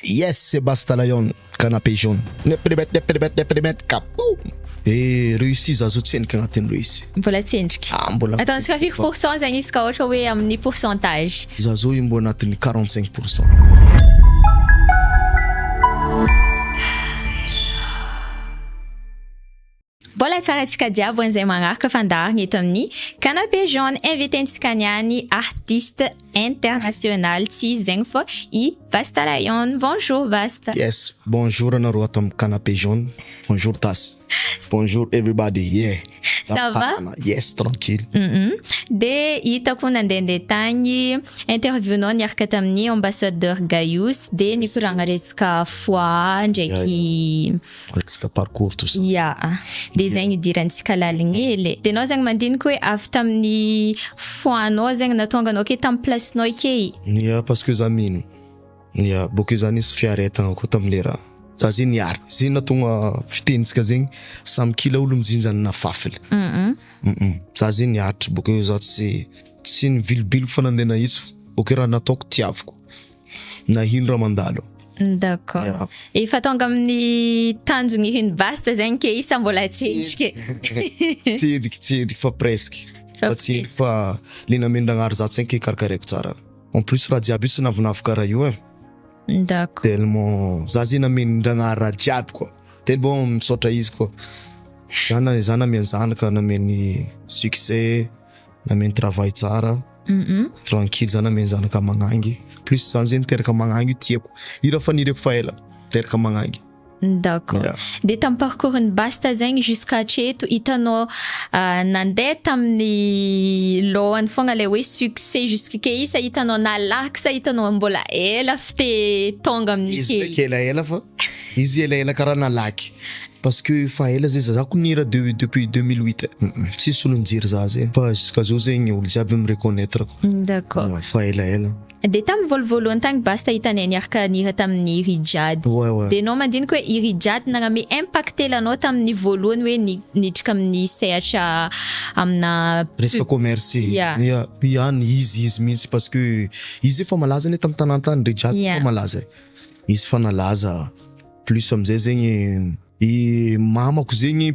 Yes, c'est basta lion, canapé jaune. Neprimètre, kapoum. Et réussi zazo tsenika agnatin'ny réussi. Mbola tsendrika. Mbola. Ataontsika 5% zagny izy ka ohatra hoe amin'ny pourcentage. Zazo io mbo agnatin'ny 45%. Mbola tsara antsika jiaby an'izay magnaraka fandaragna eto amin'ny canapé jaune invitentsika niany artiste international tsy izy zegny fa i Basta Lion. Bonjour Basta. Yes, bonjour anareo ato amin'ny canapé jaune. Bonjour Tas. Bonjour everybody. Yeah. Ça va? Yes, tranquille. De hitako nandehandeha tagny interviewinao niaraka tamin'ny ambassadeur Gaius de nikoragna resaka foi ndraiky resaka parcours tout ça. ya de zegny idirantsika laligny hely de anao zegny mandinika hoe avy tamin'ny foinao zegny natonga anao ke tamin'ny placenao ake. Ya, parce que za mino. Ya, bôka zany izy fiaretagna koa tamin'le raha. Za zay niary. Zay natonga fitenitsika zegny samy kila olo mijinjany na fafily. Za zay niaritra bôka eo za tsy nivilobilo fa nandeha izy bôka raha nataoko tiaviko. Na hino raha mandalo. D'accord. Yeah. Efa tonga amin'ny tanjony hiny Basta zegny ke isa mbola tsendriky. Tsendriky fa presque. Fa tsendriky fa le namendragnary za tsy ke karakaraiko tsara. En plus raha jiaby io tsy navinavika raha io D'accord. Tellement za zay namendragnary raha jiaby koa. Tellement misaotra izy koa. Za nameny zanaka nameny succès, nameny travail tsara. Tranquille za nameny zanaka magnangy. Plus zany zay niteraka magnangy tiako. Ira fanireko fa ela teraka magnangy. D'accord. Yeah. De tamin'ny parcours-ny Basta zegny jusqu'à hatreto hitanao nandeha tamin'ny lohany fogna le hoe succès jusqu'à isa hitanao nalaky sa hitanao mbola ela fite tonga amin'ny Izy kela ela fa izy ela karaha nalaky. Parce que fa ela zay zako nira depuis 2008. Si solo njiry za zay. Fa jusqu'à zao zegny olo jiaby me reconnaître ko. D'accord. Fa ela. De tamin'ny voalohan'ny tagny Basta hitanay niaraka nira tamin'ny Rijad. Ouais. De anao mandinika hoe i Rijad nagname impacté lanao tamin'ny voalohany hoe niditra amin'ny sehatra amina resaka commerce. Yeah. Ihany izy mihitsy parce que izy efa malaza ne tamin'ny tanantany Rijad Yeah. fa malaza. Izy fa nalaza plus amizay zegny i mamako zegny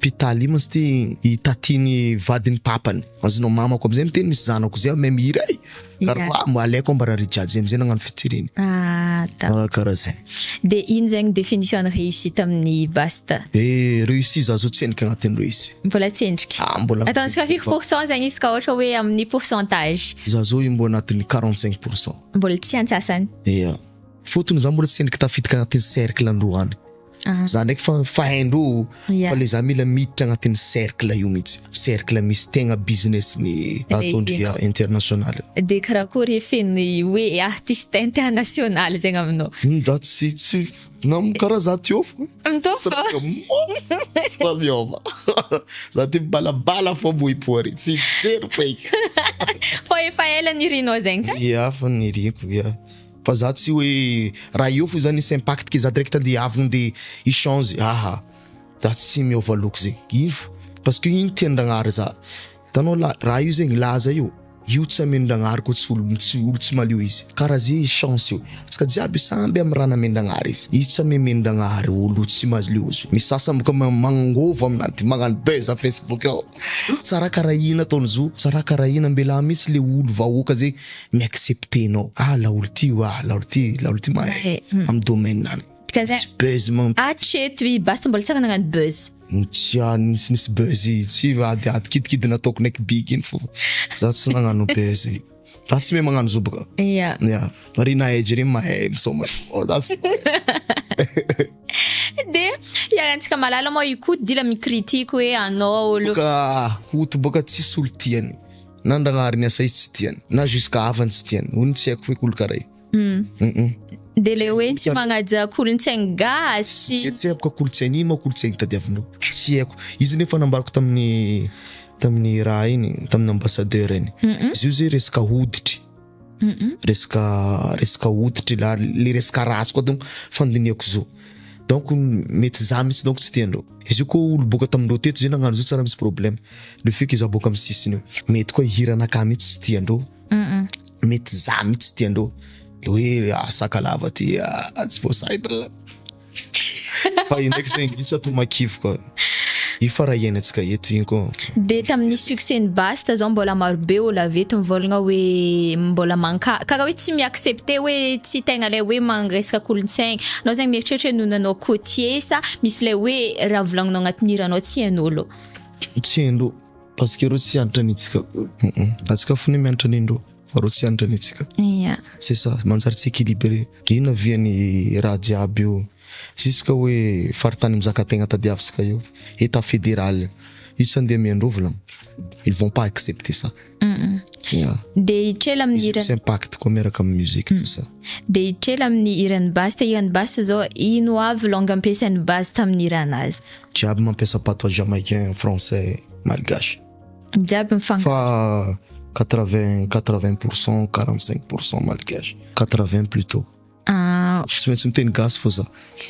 pitaly mas ty itatiny vadiny papany. Azonao mamako amizay miteny misy zanako zay me miray. Karaha malaiko mbara Rijad zay amizay nagnano fitiriny. Karaha zay. De ino zegny définition réussite amin'ny Basta? Réussi za zao tsenika agnatin'ny réussi. Mbola tsendrika. Mbola. Ataontsika 5% zegny izy ka ohatra hoe amin'ny pourcentage. Za zao mbo agnatin'ny 45%. Mbola tsy antsasany. Yeah. Fotony za mbola tsendriky tafidika agnatin'ny cercle androany. Za ndraiky fa haindro fa le za mila miditra agnatin'ny cercle io mihitsy. Cercle misy tegna business ny atondry international. De karakory efeny hoe artiste international zegny aminao. Da tsy nam karaha za teo fo. Fa miova. Za ty balabala fo boipory. Tsy jery fake. Fa efa ela nirinao zegny tsara? Ya, fa niriko, ya. Fa za tsy hoe raha io fo zany nisy impact ke za direct ande avy nde échange. Da tsy miova loko zegny. Io parce que iny tian-dragnary za. Tanao raha io zegny laza io tsy amendragnary ko tsy olo tsy malio izy. Karaha zay chance io. Tsika jiaby samby amin'ny raha namendragnary izy. Io tsy amendragnary olo tsy malio izy. Misy sasany boka mangova aminanty magnano buzz a Facebook ao. Tsara karaha ina taony zo. Tsara karaha ina mbela mitsy le olo vahoaka zay mi-acceptenao. Laolo ty mahay amin'ny domaine nany. Tsy buzz man. Hatreto i Basta mbola tsaka nagnano buzz. Nisy buzz tsy ady kidikidy nataoko naiky big iny fo. Za tsy nagnano buzz. Za tsy me magnano zo boka. Yeah. Rina edge reny mahay misoma. That's De iarahantsika malala moa ikoty dila mikritika hoe anao olo boka koto boka tsisy olo tiany. Nandragnary ny asa izy tsy tiany. Na jusqu'à avany tsy tiany. Ony tsy haiko hoe olo karaha de le hoe tsy magnaja kolontsaigny gasy. Tsy haiko kolontsaigny ino kolontsaigny tadiavinao. Tsy haiko. Izy nefa nambarako tamin'ny raha iny, tamin'ny ambassadeur iny. Izy io zay resaka hoditry. Resaka hoditry le resaka ratsy koa donc fandiniako zo. Donc mety za mitsy donc tsy tiandreo. Izy io koa olo boka tamindreo teto zay nagnano zo tsara misy problème. Le fait que iza boka amin'ny sisiny io. Mety koa hiranaka mitsy tsy tiandreo. Mety za mitsy tsy tiandreo. hoe sakalava ty tsy voasaitra fa io ndraiky zegny io tsy atao makivy koa io fa raha iainantsika eto igny koa. De tamin'ny succès-ny Basta zao mbola marobe olo avy eto mivôlagna hoe mbola karaha hoe tsy mi-accepter hoe tsy tegna le hoe magnesaka kolontsaigny anao zegny mieritreritra hoe nonanao côtier sa misy le hoe raha volagninao agnatin'ny hiranao tsy hain'olo. Tsy haindreo parce que reo tsy antitra anitsika atsika fony mianatra anindreo fa reo tsy antitra anitsika. C'est ça manjary tsy équilibré ino viany raha jiaby io jusqu'à hoe faritany mizaka tegna tadiavitsika io état fédéral io tsy andeha miandreo volagna ils vont pas accepter ça. De hitrela amin'ny hirany impact koa miaraka amin'ny musique tout ça. De hitrela amin'ny hirany Basta zao ino avy longa ampiasain'ny Basta tamin'ny hiranazy? Jiaby mampiasa patois jamaïcain, français, malgache. Jiaby fa 80%, 45% malgache. 80 plutôt. Tsy maintsy miteny gasy fô za.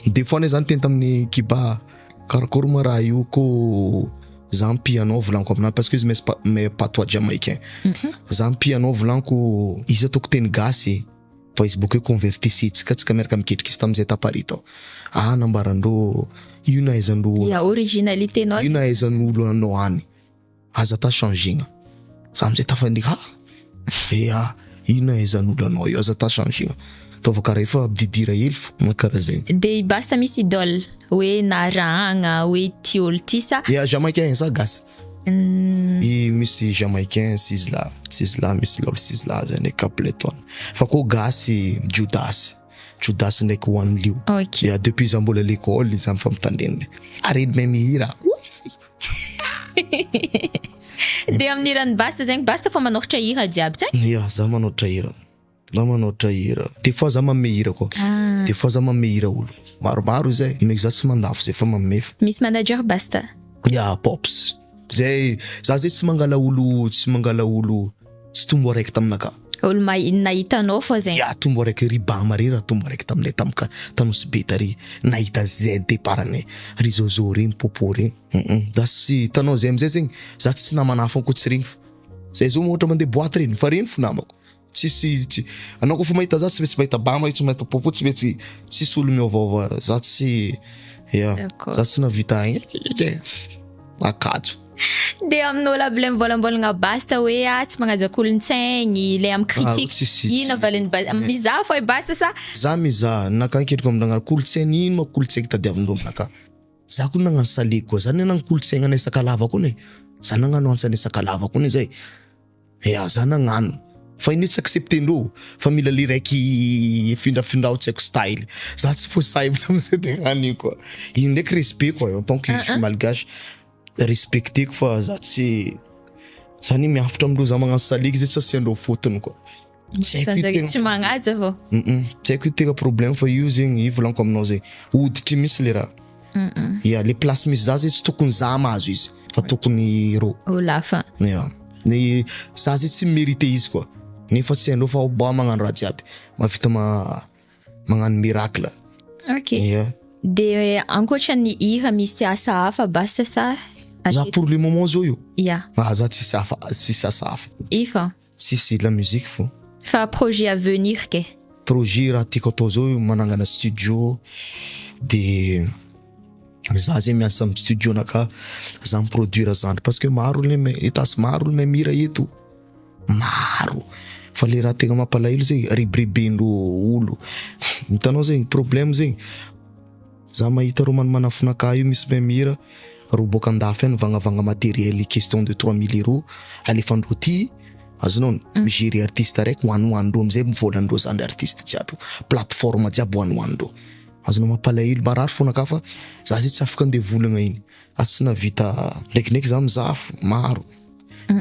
Des fois zany teny tamin'ny kiba karakory ma raha io ko za piano volaniko aminah parce que izy me patois jamaïcain. Za piano volaniko izy ataoko teny gasy fa izy boka convertissitsika tsika miaraka miketrika izy tamizay tapari tao. Nambarandreo io nahaizandreo ya originaliténao io nahaizan'olo anao any aza ta changegna za amizay tafandika io nahaizan'olo anao io aza ta changegna taova karaha efa abdidira hely fo karaha zegny. De Basta misy idole hoe narahagna hoe ty olo ty sa jamaïcain sa gasy misy jamaïcain Sizzla misy lolo Sizzla zany Capleton fa ko gasy Judas ndraiky One Liu. Depuis za mbola l'école za mifamitandreny aredy me mihira. De amin'ny hirany Basta zegny Basta fa manoratra hira jiaby zegny? Za manoratra hira. Des fois za mamme hira koa. Des fois za mamme hira olo. Maromaro zay. Meky za tsy mandafo zay fa mamme. Misy manager Basta? Pops. Zay za zay tsy mangala olo tsy tombo araiky taminaka. Olo nahitanao fô zegny. Tombo araiky ribama rera tombo araiky taminay tamika tanosy be tary nahita zay deparane ry zozo regny popo regny. Da sy tanao zay amizay zegny za tsy namanafa anko tsy regny. Zay zo mohatra mandeha boîte regny fa regny fo namako. Tsy anao koa fa mahita za tsy maintsy mahita bama io tsy mahita popo tsy maintsy tsisy olo miovaova za tsy za tsy navita akajo. De amin'olo aby le mivolambolagna Basta hoe tsy magnaja kolontsaigny le amin'ny critique ino avaleny mizaha fa Basta sa za mizaha nakanketriko amin'nagna kolontsaigny ino ma kolontsaigny tadiavindreo aminaka za koa nagnano saleko koa za nanagno kolontsaigny anay sakalava koa ne za nagnano antsany sakalava koa ne zay za nagnano fa iny tsy acceptendreo fa mila le raiky findrafindrao tsy haiko style za tsy possible amizay tegnany koa iny ndraiky respect koa en tant que je suis malgache respecteko fa za tsy zany miafitra amindreo za magnano saliky zay tsy asiandreo fotony koa tsy magnaja fô tsy haiko tena problème fa io zegny volaniko aminao zay hoditry misy le raha le place misy za zay tsy tokony za mahazo izy fa tokony ro olafa ny za zay tsy mérité izy koa nefa tsy haindreo fa ba magnano raha jiaby mavita magnano miracle. De ankoatran'ny hira misy asa hafa Basta sa za pour le moment zao io za tsisy asa hafa ifa tsisy la musique fo fa projet à venir ke projet raha tiako atao zao manangana studio de za zay miasa amin'ny studio naka za miproduire zany parce que maro etasy maro olo mihira eto maro fa le raha tegna mampalahelo zay ribribendro olo hitanao zegny problème zegny za mahita ro manafonaka io misy mihira ro boka andafy any vagnavagna matériel question de 3000 euros alefandreo ty azonao migérer artiste araiky hoanoandreo amizay mivolandreo zany artiste jiaby plateforme jiaby hoanoandreo azonao mampalahelo marary fonaka fa za zay tsy afaka andeha volagna iny tsy navita ndraikindraiky za mizafo maro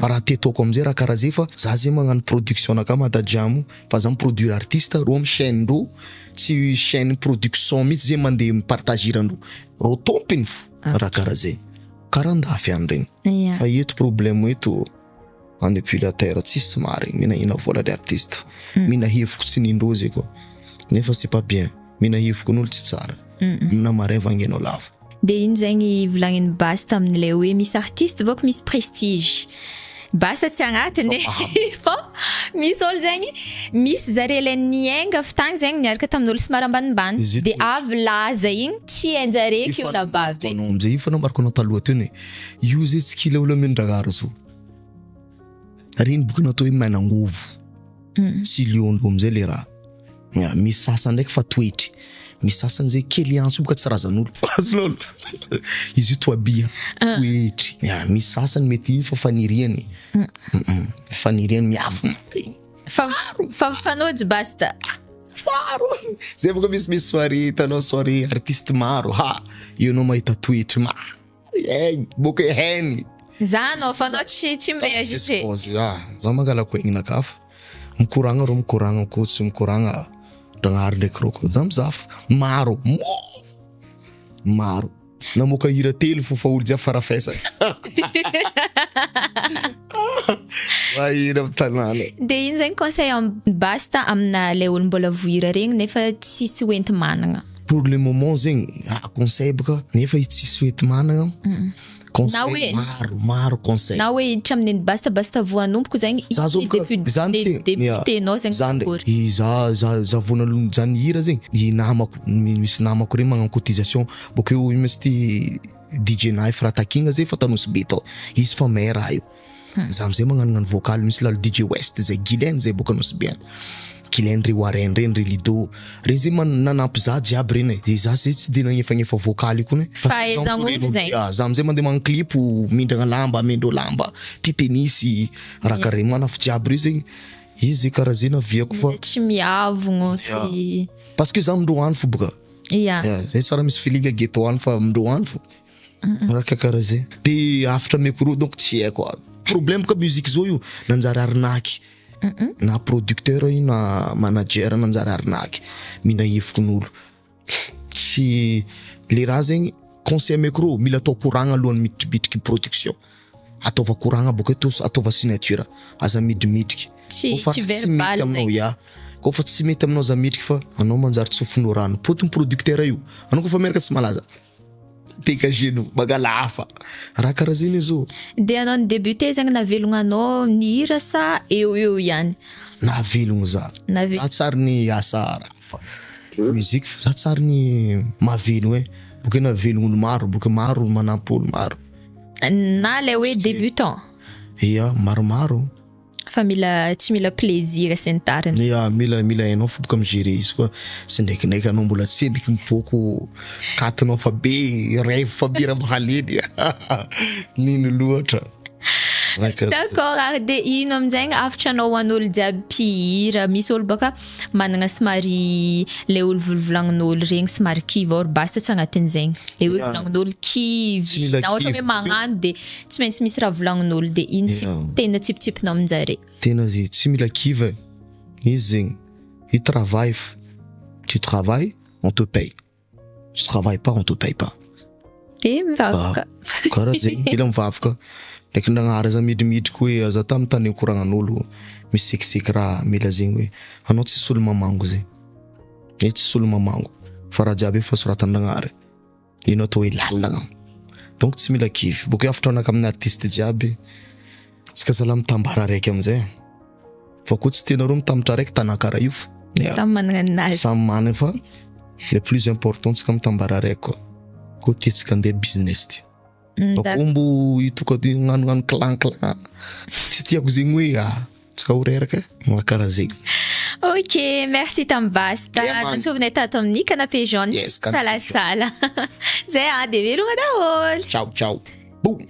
fa raha tetoko amizay raha karaha zay fa za zay magnano production naka madajamo fa za miproduire artiste ro amy chaîne ndreo tsy chaîne production mihitsy zay mandeha mipartagirandreo ro tompiny fo raha karaha zay karaha andafy any regny fa eto problème eto en depuis la terre tsisy mary minahina vola le artiste mina hevoko tsy nindreo zay koa nefa c'est pas bien mina hevoko n'olo tsy tsara mina maray vangenao lava. De iny zegny volagnin'ny Basta amin'ilay hoe misy artiste bôka misy prestige Basta tsy agnatiny fa misy olo zegny misy zare le niainga avy tagny zegny niaraka tamin'olo somary ambanimbany de avy laza igny tsy hainjare ke olo abavy anao amizay fa namariko anao taloha teo ne io zay tsy kila olo amendragara zo reny boka natao hoe mainangovo tsy liondro amizay le raha misy sasany ndraiky fa toetry misy sasany zay kely antso boka tsy razan'olo azon'olo izy io toabia toetry misy sasany mety iny fa faniriany faniriany miavo fa fanojy basta maro zay boka misy soirée hitanao soirée artiste maro io anao mahita toetry maro boka hainy za anao fa anao tsy mireagite za mangalako egninakafa mikoragna rô mikoragna ko tsy mikoragna Dangar ndraiky rô ko za mizafo maro namoaka hira telo fo fa olo jiaby farafesa vahira tanàna de iny zegny conseil basta amina le olo mbola vohira regny nefa tsisy hoenty managna pour le moment zegny conseil boka nefa tsisy hoenty managna conseil maro conseil na hoe tramin'ny basta voanompoko zegny tenao zegny za voanalono zany hira zegny namako misy namako regny magnano cotisation boka eo misy ty DJ Knife raha takigna zay fa tanosy be tao izy fa may raha io za amizay magnano vocal misy lalo DJ West zay Guylaine zay boka nosy beany Guylaine ry Warren reny ry Lido reny zay nanampy za jiaby reny za zay tsy de nagnefa vocal io kone za amizay mandeha magno clip mindragna lamba amendro lamba ty tenisy raha kare manafo jiaby reo zegny izy karaha zay naviako fa tsy miavogno tsy parce que za mindroano fo boka zay tsara misy feeling ghettoany fa mindroano fo raha karaha zay de afatra micro donc tsy haiko problème ka musique zao io nanjary arnaky na producteur io na manager nanjary arnaky mina hefokon'olo tsy le raha zegny conseil micro mila atao koragna alohan'ny mitribitriky production ataova koragna boka to ataova signature aza midimitriky tsy verbal aminao kofa tsy mety aminao za mitriky fa anao manjary tsofinao rano potony producteur io anao kofa meraka tsy malaza teka geno magalafa raha karaha zany izo de anao ny débuté zegny navelogna anao ny hira sa eo ihany navelogno za tsary ny asa raha fa musique za tsary ny mahavelogno boka navelogno maro boka maro manampy olo maro na le hoe débutant maromaro fa tsy mila plaisir sy ny tariny mila hainao fa boka migérer izy koa sy ndraikindraiky anao mbola tsy ndraiky mipoko katinao fa be rêve fa bira mahaleny nino loatra d'accord de ino amizegny afatra anao hoan'olo jiaby mpihira misy olo baka managna somary le olo volvolagnin'olo regny somary kivy or basta tsy agnatin'zegny le olo volagnin'olo kivy na ohatra hoe magnano de tsy maintsy misy raha volagnin'olo de iny tena tsipitsipinao aminjare tena tsy mila kivy izy zegny i travail tu travailles on te paye tu travailles pas on te paye pas mivavaka karaha zegny ila mivavaka ndraiky nagnara za midimidriky hoe za tamy tany koragnan'olo misekiseky raha mila zegny hoe anao tsy solo mamango zegny tsy solo mamango fa raha jiaby fa soratandragnary ino atao hoe lalagna donc tsy mila kivy boka afatra anaka amin'ny artiste jiaby tsika zala mitambara araiky amizay fa koa tsy tena rô mitambatra araiky tanakara io samy managna ninazy samy managna fa le plus important tsika mitambara araiky koa tiatsika andeha business ty akombo itoka gnano clan tsy tiako zegny hoe tsika horeraka makara zegny ok merci tambasta nantsovina tato amin'ny canapé jaune salasala zay de velogna daholo ciao boum